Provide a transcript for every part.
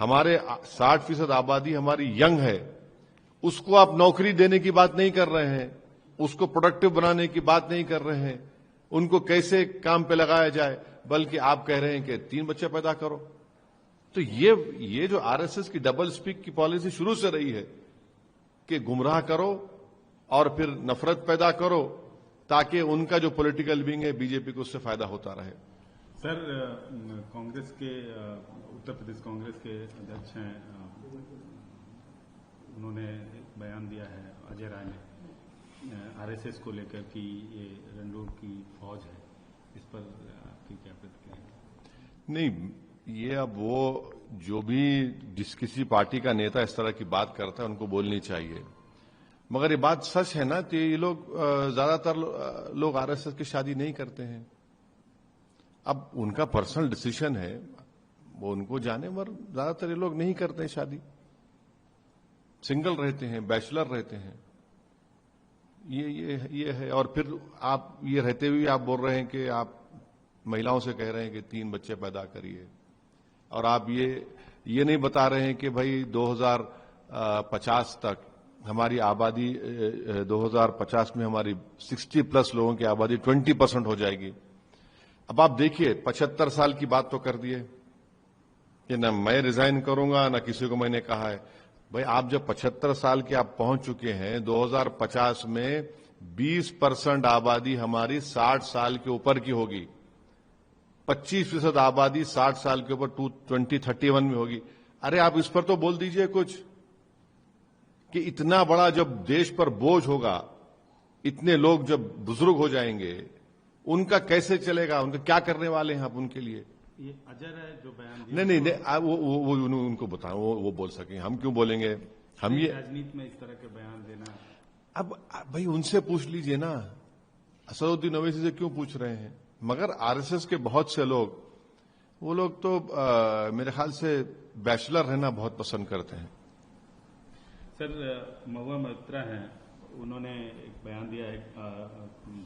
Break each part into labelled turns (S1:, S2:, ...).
S1: ہمارے 60% آبادی ہماری ینگ ہے، اس کو آپ نوکری دینے کی بات نہیں کر رہے ہیں، اس کو پروڈکٹیو بنانے کی بات نہیں کر رہے ہیں، ان کو کیسے کام پہ لگایا جائے، بلکہ آپ کہہ رہے ہیں کہ 3 بچے پیدا کرو. تو یہ جو آر ایس ایس کی ڈبل سپیک کی پالیسی شروع سے رہی ہے کہ گمراہ کرو اور پھر نفرت پیدا کرو تاکہ ان کا جو پولیٹیکل ونگ ہے بی جے پی کو اس سے فائدہ ہوتا رہے.
S2: سر، کانگریس کے اتر پردیش کانگریس کے ادھیکش ہیں، انہوں نے ایک بیان دیا ہے اجے رائے نے آر ایس ایس کو لے کر کہ یہ رنڈور کی فوج ہے، اس پر آپ کی کیا پرتکریا ہے؟
S1: نہیں، یہ اب وہ جو بھی جس کسی پارٹی کا نیتا اس طرح کی بات کرتا ہے ان کو بولنی چاہیے، مگر یہ بات سچ ہے نا کہ یہ لوگ زیادہ تر لوگ آر ایس ایس کی شادی نہیں کرتے ہیں. اب ان کا پرسنل ڈیسیشن ہے، وہ ان کو جانے، مگر زیادہ تر یہ لوگ نہیں کرتے ہیں شادی، سنگل رہتے ہیں، بیچلر رہتے ہیں. یہ ہے. اور پھر آپ یہ رہتے ہوئے آپ بول رہے ہیں کہ آپ مہیلاؤں سے کہہ رہے ہیں کہ 3 بچے پیدا کریے، اور آپ یہ نہیں بتا رہے ہیں کہ بھائی 2050 تک ہماری آبادی 2050 میں ہماری 60+ لوگوں کی آبادی 20% ہو جائے گی. اب آپ دیکھیے 75 سال کی بات تو کر دیے کہ نہ میں ریزائن کروں گا نہ کسی کو میں نے کہا ہے. بھائی آپ جب 75 سال کے آپ پہنچ چکے ہیں، 2050 میں 20% آبادی ہماری 60 سال کے اوپر کی ہوگی، 25% آبادی 60 سال کے اوپر 2031 میں ہوگی. ارے آپ اس پر تو بول دیجئے کچھ کہ اتنا بڑا جب دیش پر بوجھ ہوگا، اتنے لوگ جب بزرگ ہو جائیں گے، ان کا کیسے چلے گا؟ ان کا کیا کرنے والے ہیں آپ ان کے لیے؟
S2: یہ اجر ہے جو بیان دیا.
S1: نہیں، وہ ان کو بتائیں، وہ بول سکیں، ہم کیوں بولیں گے؟ ہم یہ
S2: راجنیتی میں اس طرح کے بیان دینا.
S1: اب بھائی ان سے پوچھ لیجئے نا، اسدالدین اویسی سے کیوں پوچھ رہے ہیں؟ مگر آر ایس ایس کے بہت سے لوگ، وہ لوگ تو میرے خیال سے بیچلر رہنا بہت پسند کرتے ہیں.
S2: سر، مہوا موئترا ہیں، انہوں نے ایک بیان دیا ہے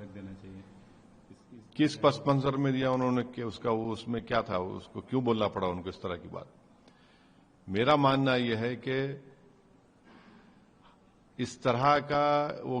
S2: رکھ دینا چاہیے.
S1: کس پس منظر میں دیا انہوں نے کہ اس میں کیا تھا؟ اس کو کیوں بولنا پڑا ان کو اس طرح کی بات؟ میرا ماننا یہ ہے کہ اس طرح کا وہ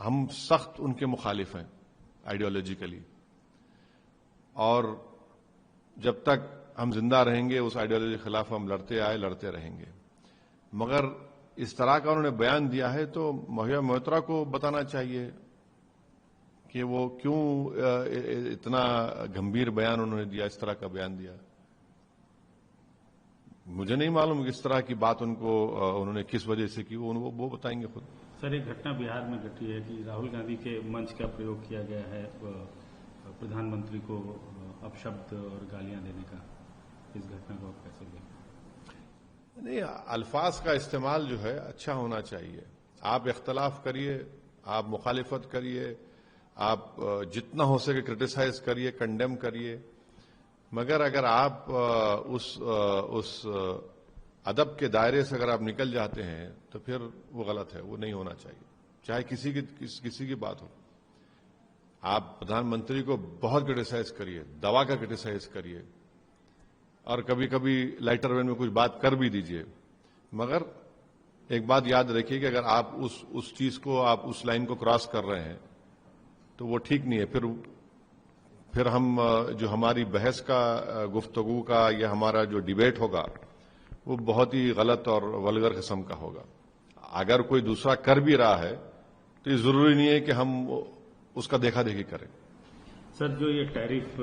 S1: ہم سخت ان کے مخالف ہیں آئیڈیالوجیکلی، اور جب تک ہم زندہ رہیں گے اس آئیڈیالوجی کے خلاف ہم لڑتے آئے، لڑتے رہیں گے. مگر اس طرح کا انہوں نے بیان دیا ہے تو مہوا موئترا کو بتانا چاہیے کہ وہ کیوں اتنا گمبھیر بیان انہوں نے دیا، اس طرح کا بیان دیا. مجھے نہیں معلوم کہ اس طرح کی بات ان کو انہوں نے کس وجہ سے کی، وہ بتائیں گے خود.
S2: سر، ایک گھٹنا بہار میں گھٹی ہے کہ راہل گاندھی کے منچ کا پریوگ کیا گیا ہے پردھان منتری کو اپشبد اور گالیاں دینے کا. اس گھٹنا کو آپ کیسے دیکھیں؟
S1: نہیں، الفاظ کا استعمال جو ہے اچھا ہونا چاہیے. آپ اختلاف کریے، آپ مخالفت کریے، آپ جتنا ہو سکے کرٹیسائز کریے، کنڈیم کریے، مگر اگر آپ اس ادب کے دائرے سے اگر آپ نکل جاتے ہیں تو پھر وہ غلط ہے، وہ نہیں ہونا چاہیے، چاہے کسی کی بات ہو. آپ پردھان منتری کو بہت کرٹیسائز کریے، دوا کا کرٹیسائز کریے، اور کبھی کبھی لائٹر وین میں کچھ بات کر بھی دیجئے، مگر ایک بات یاد رکھیے کہ اگر آپ اس چیز کو، آپ اس لائن کو کراس کر رہے ہیں تو وہ ٹھیک نہیں ہے. پھر ہم جو ہماری بحث کا، گفتگو کا، یا ہمارا جو ڈیبیٹ ہوگا وہ بہت ہی غلط اور ولگر قسم کا ہوگا. اگر کوئی دوسرا کر بھی رہا ہے تو یہ ضروری نہیں ہے کہ ہم اس کا دیکھا دیکھی کریں.
S2: سر، جو یہ ٹیرف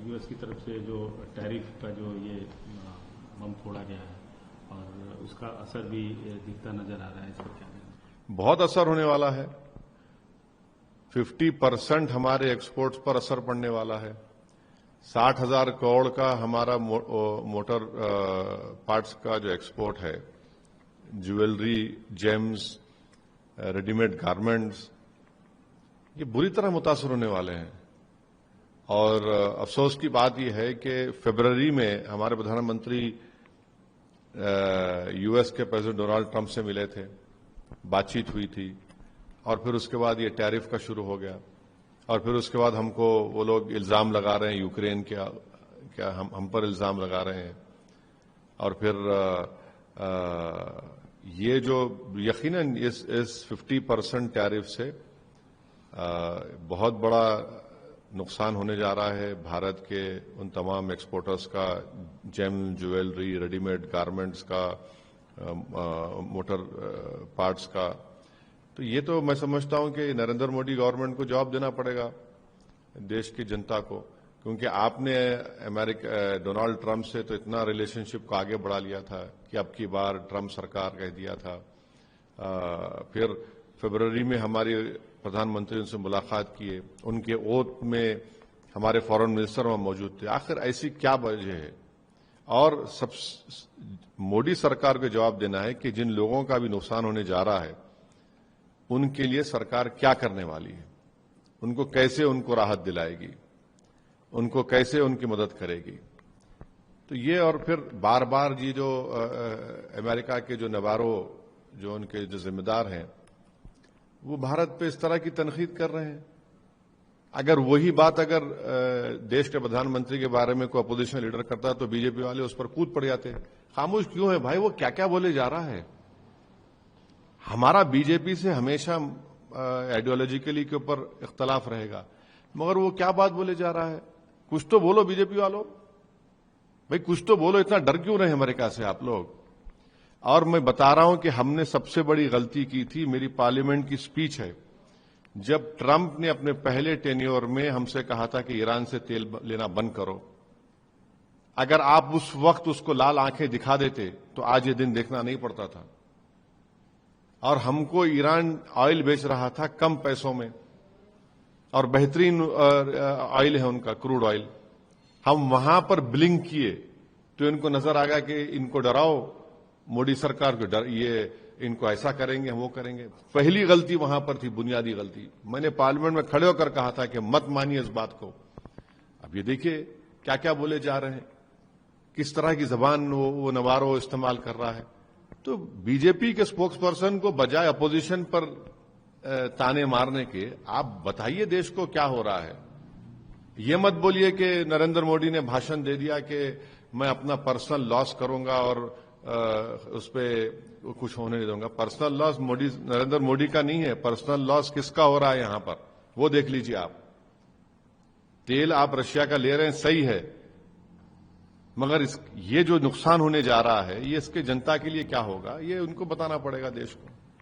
S2: یو ایس کی طرف سے جو ٹیرف کا جو یہ بم پھوڑا گیا ہے اور اس کا اثر بھی دکھتا نظر آ رہا ہے، اس پر کیا کہیں؟
S1: بہت اثر ہونے والا ہے. 50% ہمارے ایکسپورٹس پر اثر پڑنے والا ہے. 60,000 کروڑ کا ہمارا موٹر پارٹس کا جو ایکسپورٹ ہے، jewellery, James, ready made garments, یہ بری طرح متاثر ہونے والے ہیں. اور افسوس کی بات یہ ہے کہ فروری میں ہمارے پردھان منتری یو ایس کے پریزیڈنٹ ڈونلڈ ٹرمپ سے ملے تھے، بات چیت ہوئی تھی، اور پھر اس کے بعد یہ ٹیرف کا شروع ہو گیا. اور پھر اس کے بعد ہم کو وہ لوگ الزام لگا رہے ہیں یوکرین کیا ہم پر الزام لگا رہے ہیں. اور پھر یہ جو یقیناً اس 50% ٹیرف سے بہت بڑا نقصان ہونے جا رہا ہے بھارت کے ان تمام ایکسپورٹرز کا، جیم جویلری، ریڈی میڈ گارمنٹس کا، موٹر پارٹس کا. تو یہ تو میں سمجھتا ہوں کہ نریندر مودی گورنمنٹ کو جواب دینا پڑے گا دیش کی جنتا کو، کیونکہ آپ نے ڈونالڈ ٹرمپ سے تو اتنا ریلیشن شپ کو آگے بڑھا لیا تھا کہ اب کی بار ٹرمپ سرکار کہہ دیا تھا. پھر فروری میں ہماری پردھان منتری ان سے ملاقات کیے، ان کے اوت میں ہمارے فارن منسٹر وہاں موجود تھے. آخر ایسی کیا وجہ ہے؟ اور مودی سرکار کو جواب دینا ہے کہ جن لوگوں کا بھی نقصان ہونے جا رہا ہے ان کے لیے سرکار کیا کرنے والی ہے، ان کو کیسے ان کو راحت دلائے گی، ان کو کیسے ان کی مدد کرے گی. تو یہ اور پھر بار بار یہ جو امریکہ کے جو نوارو جو ان کے جو ذمہ دار ہیں وہ بھارت پہ اس طرح کی تنقید کر رہے ہیں. اگر وہی بات اگر دیش کے پردھان منتری کے بارے میں کوئی اپوزیشن لیڈر کرتا تو بی جے پی والے اس پر کود پڑ جاتے. خاموش کیوں ہے بھائی؟ وہ کیا کیا بولے جا رہا ہے. ہمارا بی جے پی سے ہمیشہ آئیڈیالوجیکلی کے اوپر اختلاف رہے گا، مگر وہ کیا بات بولے جا رہا ہے؟ کچھ تو بولو بی جے پی والوں، بھائی کچھ تو بولو. اتنا ڈر کیوں رہے امریکہ سے آپ لوگ؟ اور میں بتا رہا ہوں کہ ہم نے سب سے بڑی غلطی کی تھی. میری پارلیمنٹ کی سپیچ ہے جب ٹرمپ نے اپنے پہلے ٹینیور میں ہم سے کہا تھا کہ ایران سے تیل لینا بند کرو. اگر آپ اس وقت اس کو لال آنکھیں دکھا دیتے تو آج یہ دن دیکھنا نہیں پڑتا تھا. اور ہم کو ایران آئل بیچ رہا تھا کم پیسوں میں، اور بہترین آئل ہے ان کا، کروڈ آئل. ہم وہاں پر بلنگ کیے تو ان کو نظر آ گیا کہ ان کو ڈراؤ، مودی سرکار کو ڈر، یہ ان کو ایسا کریں گے، ہم وہ کریں گے. پہلی غلطی وہاں پر تھی، بنیادی غلطی. میں نے پارلیمنٹ میں کھڑے ہو کر کہا تھا کہ مت مانیے اس بات کو. اب یہ دیکھیے کیا کیا بولے جا رہے ہیں، کس طرح کی زبان وہ نوارو استعمال کر رہا ہے. تو بی جے پی کے اسپوکس پرسن کو بجائے اپوزیشن پر تانے مارنے کے آپ بتائیے دیش کو کیا ہو رہا ہے. یہ مت بولیے کہ نریندر مودی نے بھاشن دے دیا کہ میں اپنا پرسنل لاس کروں گا اور اس پہ کچھ ہونے نہیں دوں گا. پرسنل لاس نریندر مودی کا نہیں ہے. پرسنل لاس کس کا ہو رہا ہے یہاں پر وہ دیکھ لیجیے. آپ تیل آپ رشیا کا لے رہے ہیں، صحیح ہے، مگر یہ جو نقصان ہونے جا رہا ہے یہ اس کے جنتا کے لیے کیا ہوگا، یہ ان کو بتانا پڑے گا دیش کو.